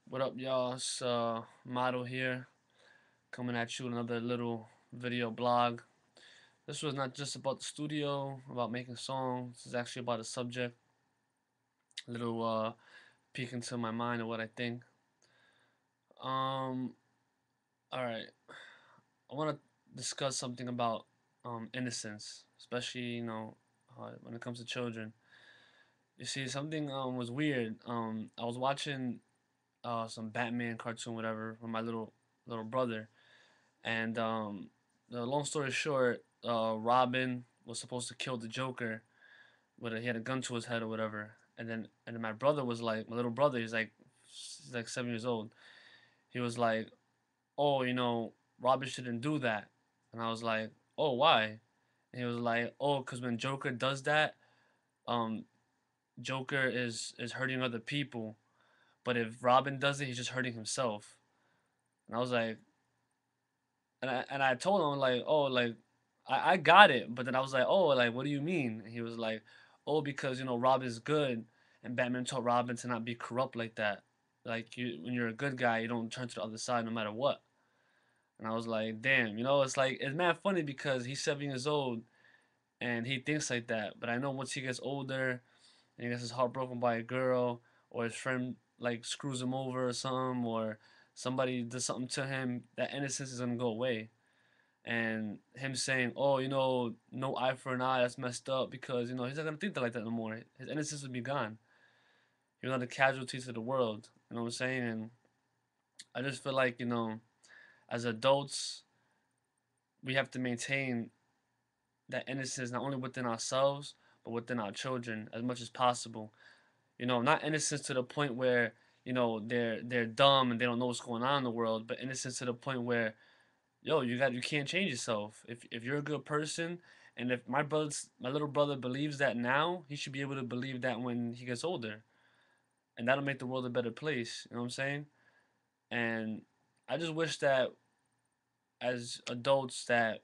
What up, y'all? It's Motto here, coming at you with another little video blog. This was not just about the studio, about making songs. This is actually about a subject, a little peek into my mind of what I think. Um, all right, I want to discuss something about innocence, especially when it comes to children. You see, something was weird. I was watching some Batman cartoon, whatever, with my little brother. And the long story short, Robin was supposed to kill the Joker, but he had a gun to his head or whatever. And then my brother was like, my little brother, he's like 7 years old. He was like, oh, Robin shouldn't do that. And I was like, oh, why? And he was like, oh, because when Joker does that, um, Joker is hurting other people. But if Robin does it, he's just hurting himself. And I was like, and I told him like, oh, like I got it, but then I was like, oh, like what do you mean? And he was like, oh, because Robin's good, and Batman told Robin to not be corrupt like that. Like when you're a good guy, you don't turn to the other side no matter what. And I was like, damn, it's like it's mad funny because he's 7 years old and he thinks like that. But I know once he gets older and he gets his heart broken by a girl or his friend like screws him over or something or somebody does something to him, that innocence is gonna go away. And him saying, "Oh, no eye for an eye, that's messed up," because he's not gonna think that like that no more. His innocence would be gone. He was not a casualty to the world. You know what I'm saying? And I just feel like as adults, we have to maintain that innocence not only within ourselves but within our children as much as possible. Not innocence to the point where they're dumb and they don't know what's going on in the world, but innocence to the point where yo, you can't change yourself. If you're a good person, and if my little brother believes that now, he should be able to believe that when he gets older, and that'll make the world a better place. You know what I'm saying? And I just wish that as adults that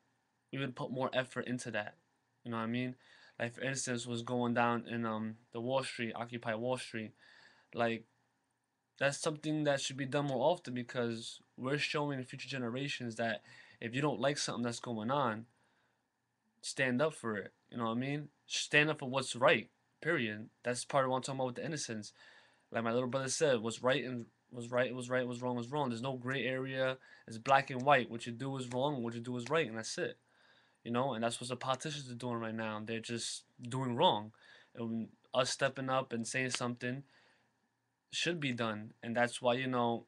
we would put more effort into that. You know what I mean? Like for instance, was going down in the Wall Street, Occupy Wall Street. Like that's something that should be done more often because we're showing future generations that if you don't like something that's going on, stand up for it. You know what I mean? Stand up for what's right. Period. That's part of what I'm talking about with the innocence. Like my little brother said, what's right and was right was right, what's wrong was wrong. There's no gray area. It's black and white. What you do is wrong. What you do is right, and that's it. And that's what the politicians are doing right now. They're just doing wrong. And us stepping up and saying something should be done, and that's why I don't know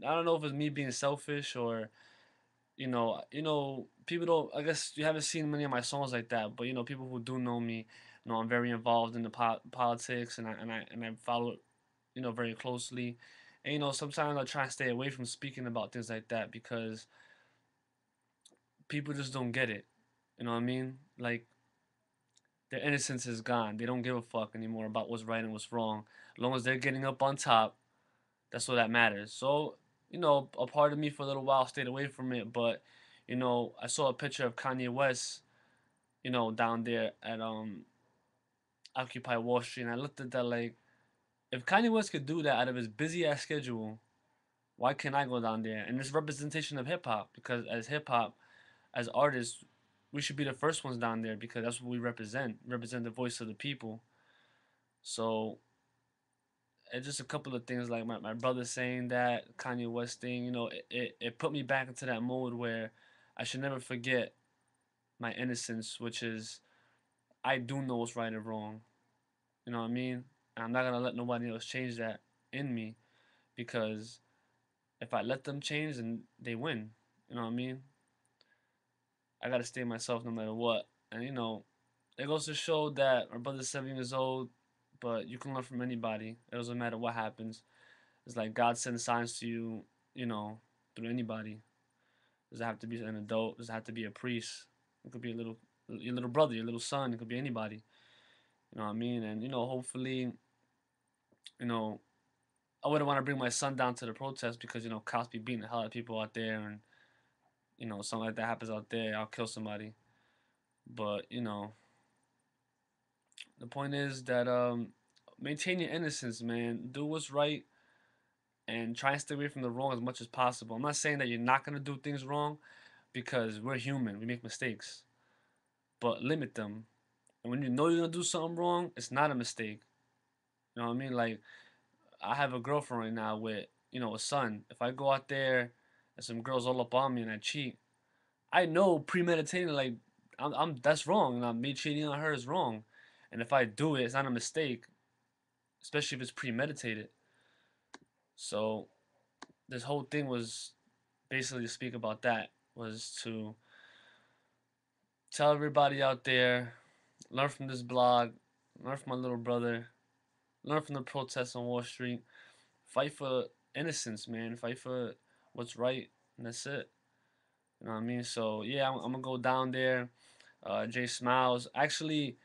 if it's me being selfish or people don't. I guess you haven't seen many of my songs like that, but people who do know me, I'm very involved in the politics, and I follow it, very closely. And sometimes I try and stay away from speaking about things like that because people just don't get it. You know what I mean? Like their innocence is gone. They don't give a fuck anymore about what's right and what's wrong. As long as they're getting up on top, that's all that matters. So, a part of me for a little while stayed away from it, but I saw a picture of Kanye West, down there at Occupy Wall Street, and I looked at that like, if Kanye West could do that out of his busy ass schedule, why can't I go down there? And it's representation of hip hop because as hip hop, as artists, we should be the first ones down there because that's what we represent the voice of the people. So it's just a couple of things like my brother saying that Kanye West thing, it put me back into that mode where I should never forget my innocence, which is I do know what's right and wrong. You know what I mean? And I'm not gonna let nobody else change that in me because if I let them change, then they win. You know what I mean? I gotta stay myself no matter what. And it goes to show that my brother's 7 years old, but you can learn from anybody. It doesn't matter what happens. It's like God sends signs to you, through anybody. Does it have to be an adult? Does it have to be a priest? It could be your little brother, your little son. It could be anybody. You know what I mean? And hopefully, you know, I wouldn't want to bring my son down to the protest because cops be beating the hell out of people out there, and something like that happens out there, I'll kill somebody. But the point is that maintain your innocence, man. Do what's right and try and stay away from the wrong as much as possible. I'm not saying that you're not gonna do things wrong because we're human, we make mistakes, but limit them. And when you know you're gonna do something wrong, it's not a mistake. You know what I mean? Like I have a girlfriend right now with a son. If I go out there and some girls all up on me and I cheat, I know premeditating like I'm that's wrong. Me cheating on her is wrong. And if I do it, it's not a mistake, especially if it's premeditated. So this whole thing was basically to speak about that, was to tell everybody out there, learn from this blog, learn from my little brother, learn from the protests on Wall Street, fight for innocence, man, fight for what's right, and that's it. You know what I mean? So yeah, I'm gonna go down there. Jay Smiles actually,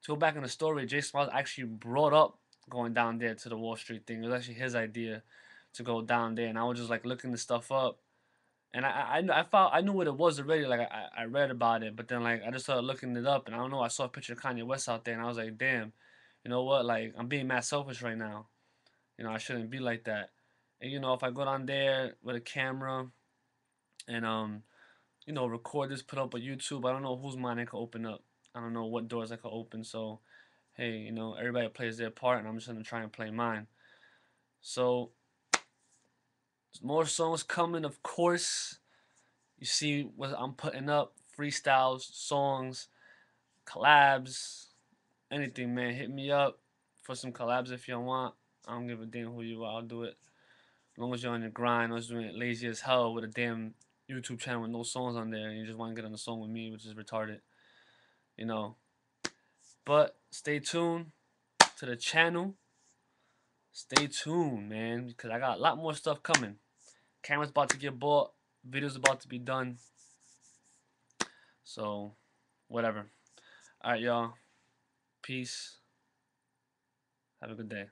to go back in the story, Jay Smiles actually brought up going down there to the Wall Street thing. It was actually his idea to go down there, and I was just like looking the stuff up, and I knew what it was already. Like I read about it, but then like I just started looking it up, and I don't know. I saw a picture of Kanye West out there, and I was like, damn, you know what? Like I'm being mad selfish right now. I shouldn't be like that. And if I go down there with a camera and record this, put up on YouTube, I don't know whose mind I could open up. I don't know what doors I could open. So hey, everybody plays their part, and I'm just gonna try and play mine. So more songs coming, of course. You see what I'm putting up: freestyles, songs, collabs, anything, man. Hit me up for some collabs if you want. I don't give a damn who you are. I'll do it. As long as you're on your grind, as doing it lazy as hell with a damn YouTube channel with no songs on there, and you just want to get on the song with me, which is retarded, you know. But stay tuned to the channel. Stay tuned, man, because I got a lot more stuff coming. Camera's about to get bought. Videos about to be done. So, whatever. All right, y'all. Peace. Have a good day.